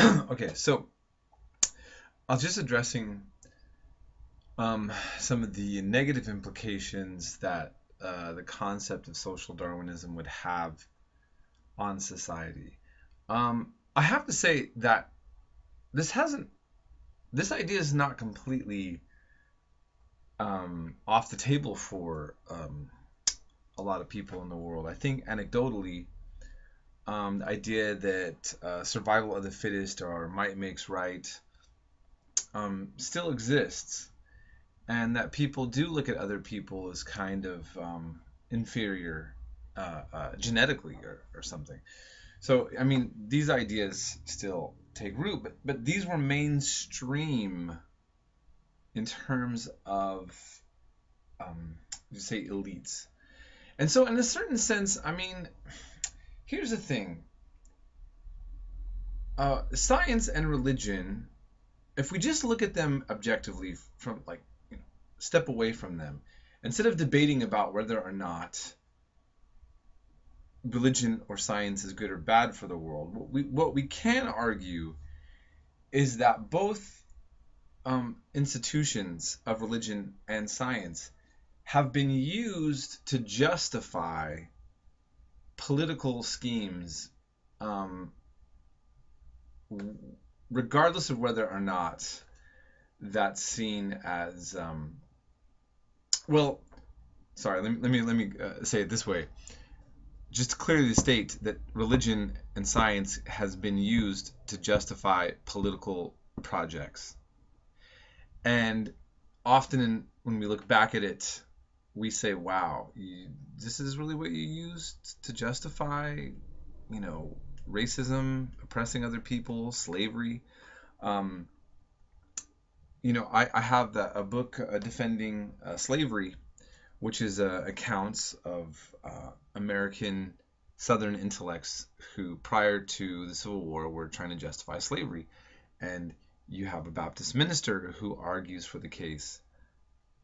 Okay, so I was just addressing some of the negative implications that the concept of social Darwinism would have on society. I have to say that this hasn't, this idea is not completely off the table for a lot of people in the world. I think anecdotally, the idea that survival of the fittest or might makes right still exists, and that people do look at other people as kind of inferior genetically or something. So, I mean, these ideas still take root, but these were mainstream in terms of, you say, elites. And so, in a certain sense, I mean, here's the thing: science and religion, if we just look at them objectively, from like, step away from them, instead of debating about whether or not religion or science is good or bad for the world, what we can argue is that both institutions of religion and science have been used to justify political schemes, um, regardless of whether or not that's seen as well. Sorry, let me say it this way. Just to clearly state that religion and science has been used to justify political projects. And often when we look back at it, we say, wow, this is really what you used to justify, you know, racism, oppressing other people, slavery. Um, I have a book defending slavery, which is accounts of American Southern intellects who, prior to the Civil War, were trying to justify slavery. And you have a Baptist minister who argues for the case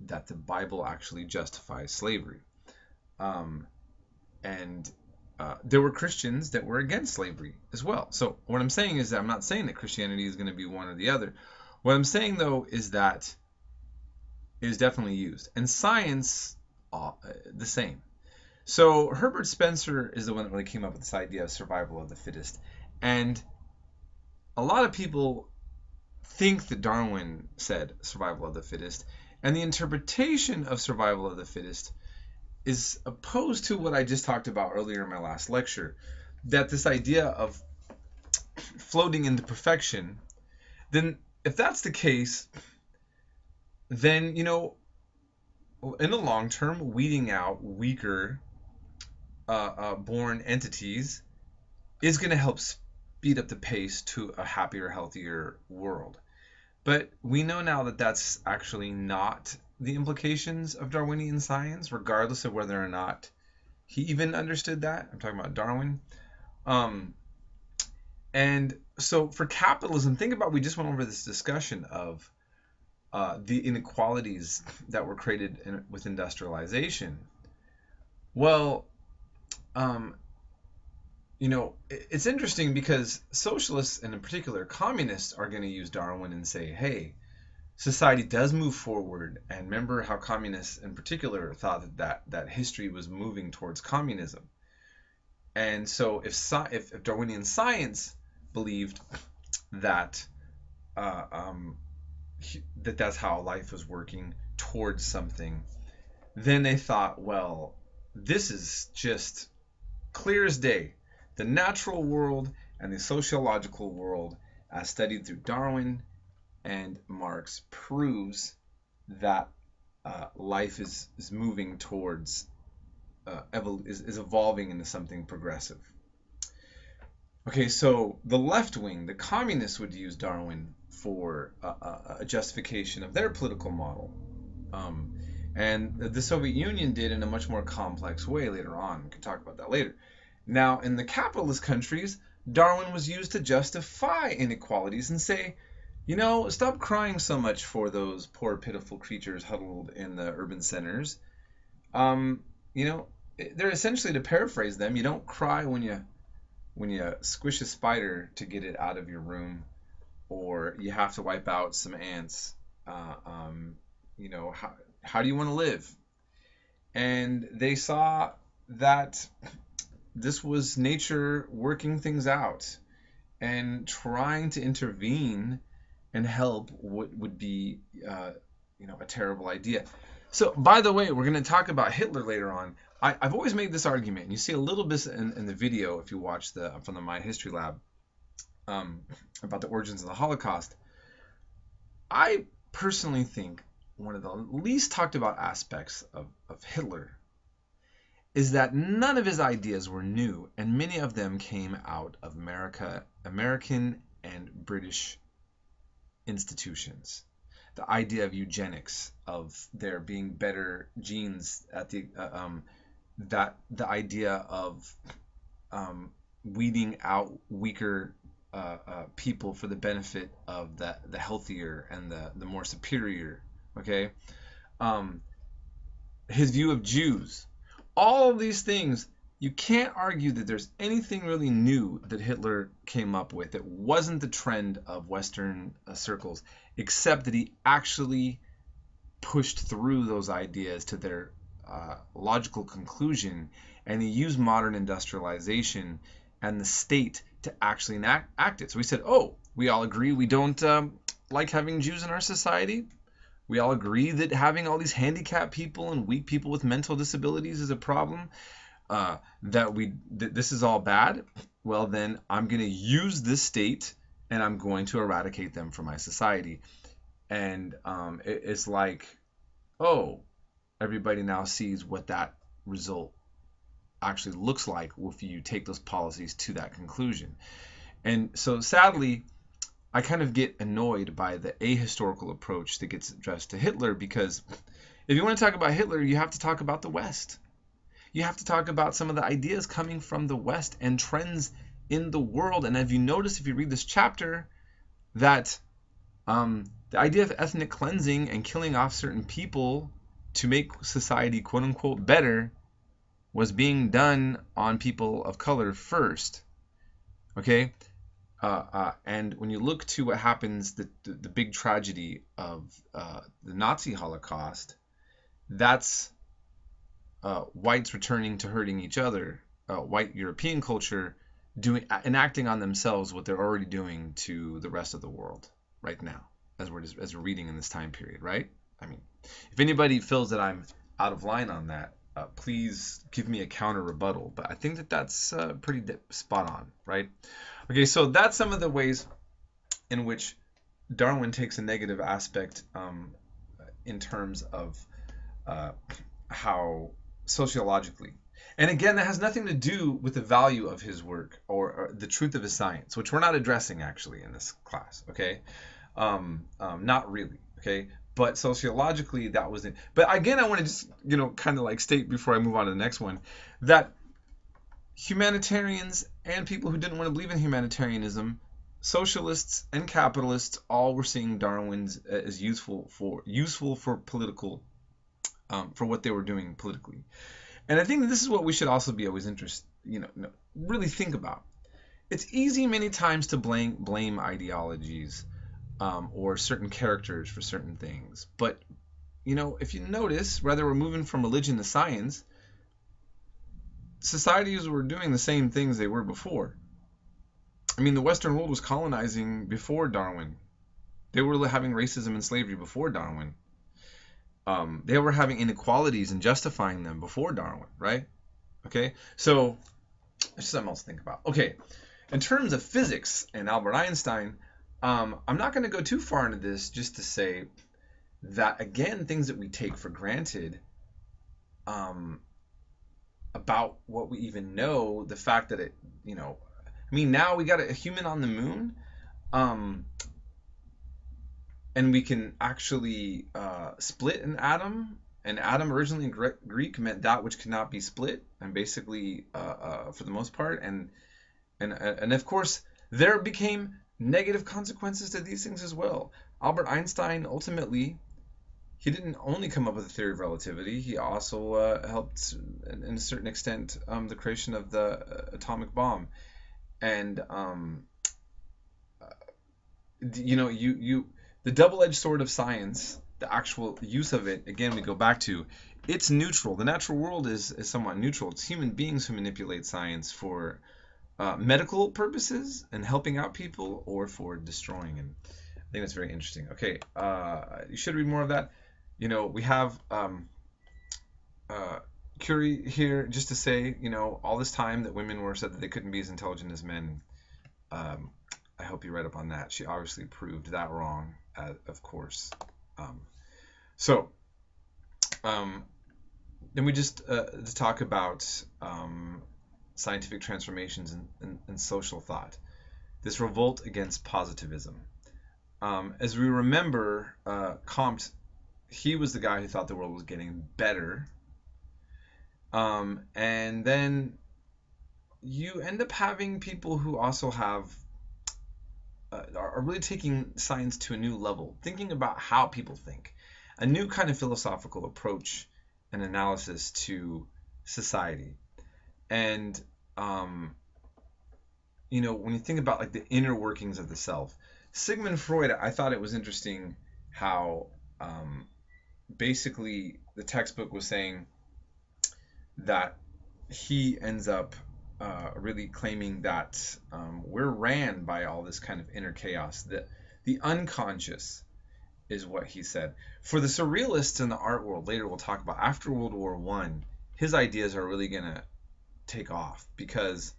that the Bible actually justifies slavery. Um, and there were Christians that were against slavery as well. So what I'm saying is that I'm not saying that Christianity is going to be one or the other. What I'm saying, though, is that it is definitely used. And science, the same. So Herbert Spencer is the one that really came up with this idea of survival of the fittest. And a lot of people think that Darwin said survival of the fittest, and the interpretation of survival of the fittest is opposed to what I just talked about earlier in my last lecture, that this idea of floating into perfection, then if that's the case, then, in the long term, weeding out weaker born entities is going to help speed up the pace to a happier, healthier world. But we know now that that's actually not the implications of Darwinian science, regardless of whether or not he even understood that. I'm talking about Darwin. And so for capitalism, think about, we just went over this discussion of the inequalities that were created with industrialization. Well, it's interesting because socialists, and in particular communists, are going to use Darwin and say, hey, society does move forward. And remember how communists in particular thought that history was moving towards communism. And so if Darwinian science believed that that's how life was working towards something, then they thought, well, this is just clear as day. The natural world and the sociological world, as studied through Darwin and Marx, proves that life is moving towards, is evolving into something progressive. Okay, so the left wing, the communists, would use Darwin for a justification of their political model. And the Soviet Union did in a much more complex way later on. We can talk about that later. Now, in the capitalist countries, Darwin was used to justify inequalities and say, stop crying so much for those poor, pitiful creatures huddled in the urban centers. They're essentially, to paraphrase them, you don't cry when you when you squish a spider to get it out of your room, or you have to wipe out some ants, uh, um, how do you want to live? And they saw that this was nature working things out, and trying to intervene and help would be a terrible idea. So, by the way, we're going to talk about Hitler later on. I've always made this argument. You see a little bit in the video if you watch from the My History Lab, about the origins of the Holocaust. I personally think one of the least talked about aspects of Hitler is that none of his ideas were new, and many of them came out of American and British institutions. The idea of eugenics, of there being better genes at the the idea of weeding out weaker people for the benefit of the healthier and the more superior. Okay, his view of Jews, all of these things. You can't argue that there's anything really new that Hitler came up with. It wasn't the trend of Western circles, except that he actually pushed through those ideas to their logical conclusion, and he used modern industrialization and the state to actually act it. So we said, oh, we all agree we don't like having Jews in our society. We all agree that having all these handicapped people and weak people with mental disabilities is a problem. That this is all bad. Well, then I'm going to use this state and I'm going to eradicate them from my society. And it's like, oh, everybody now sees what that result actually looks like if you take those policies to that conclusion. And so sadly, I kind of get annoyed by the ahistorical approach that gets addressed to Hitler, because if you want to talk about Hitler, you have to talk about the West. You have to talk about some of the ideas coming from the West and trends in the world. And if you notice, if you read this chapter, that the idea of ethnic cleansing and killing off certain people to make society quote unquote better was being done on people of color first. Okay? And when you look to what happens, the big tragedy of the Nazi Holocaust, that's whites returning to hurting each other, white European culture enacting on themselves what they're already doing to the rest of the world right now, as we're reading in this time period, right? I mean, if anybody feels that I'm out of line on that, please give me a counter rebuttal. But I think that that's pretty spot on, right? Okay, so that's some of the ways in which Darwin takes a negative aspect in terms of how sociologically. And again, that has nothing to do with the value of his work or the truth of his science, which we're not addressing actually in this class, okay? Not really, okay? But sociologically, that was it. But again, I want to just, kind of like state before I move on to the next one, that humanitarians and people who didn't want to believe in humanitarianism, socialists and capitalists, all were seeing Darwin's as useful for political, for what they were doing politically. And I think that this is what we should also be always interested, really think about. It's easy many times to blame ideologies or certain characters for certain things. But, if you notice, whether we're moving from religion to science, societies were doing the same things they were before. I mean, the Western world was colonizing before Darwin. They were having racism and slavery before Darwin. They were having inequalities and justifying them before Darwin, right? Okay, so there's something else to think about. Okay, in terms of physics and Albert Einstein, I'm not going to go too far into this, just to say that, again, things that we take for granted about what we even know, the fact that it, now we got a human on the moon, and we can actually split an atom. An atom originally in Greek meant that which cannot be split, and basically, for the most part, and of course, there became negative consequences to these things as well. Albert Einstein, ultimately, he didn't only come up with the theory of relativity, he also helped, in a certain extent, the creation of the atomic bomb. And the double-edged sword of science, the actual use of it, again, we go back to it's neutral. The natural world is somewhat neutral. It's human beings who manipulate science for medical purposes and helping out people, or for destroying. And I think that's very interesting. Okay, you should read more of that. We have uh, Curie here just to say, all this time that women were said that they couldn't be as intelligent as men. Um, I hope you read up on that. She obviously proved that wrong, of course. Um, so, um, then we just talk about scientific transformations in social thought. This revolt against positivism. As we remember, Comte, he was the guy who thought the world was getting better. And then you end up having people who also are really taking science to a new level, thinking about how people think, a new kind of philosophical approach and analysis to society. And when you think about like the inner workings of the self, Sigmund Freud, I thought it was interesting how basically the textbook was saying that he ends up really claiming that we're ran by all this kind of inner chaos. The unconscious is what he said. For the surrealists in the art world, later we'll talk about, after World War One, his ideas are really going to take off, because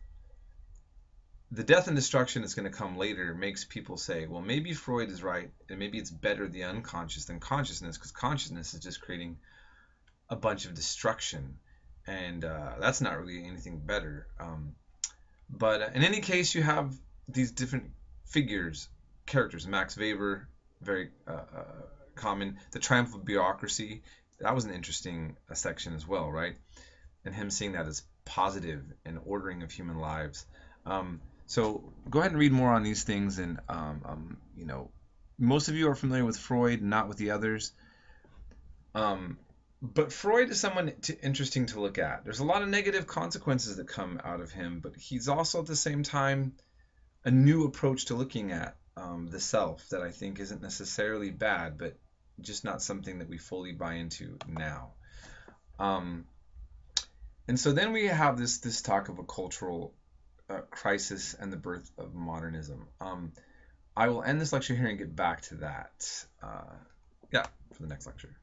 the death and destruction is going to come later makes people say, well, maybe Freud is right, and maybe it's better the unconscious than consciousness, because consciousness is just creating a bunch of destruction, and that's not really anything better. But in any case, you have these different figures, characters. Max Weber, very common. The Triumph of Bureaucracy, that was an interesting section as well, right? And him seeing that as positive and ordering of human lives. So go ahead and read more on these things. And most of you are familiar with Freud, not with the others. But Freud is someone interesting to look at. There's a lot of negative consequences that come out of him, but he's also at the same time a new approach to looking at the self that I think isn't necessarily bad, but just not something that we fully buy into now. And so then we have this talk of a cultural crisis and the birth of modernism. I will end this lecture here and get back to that. For the next lecture.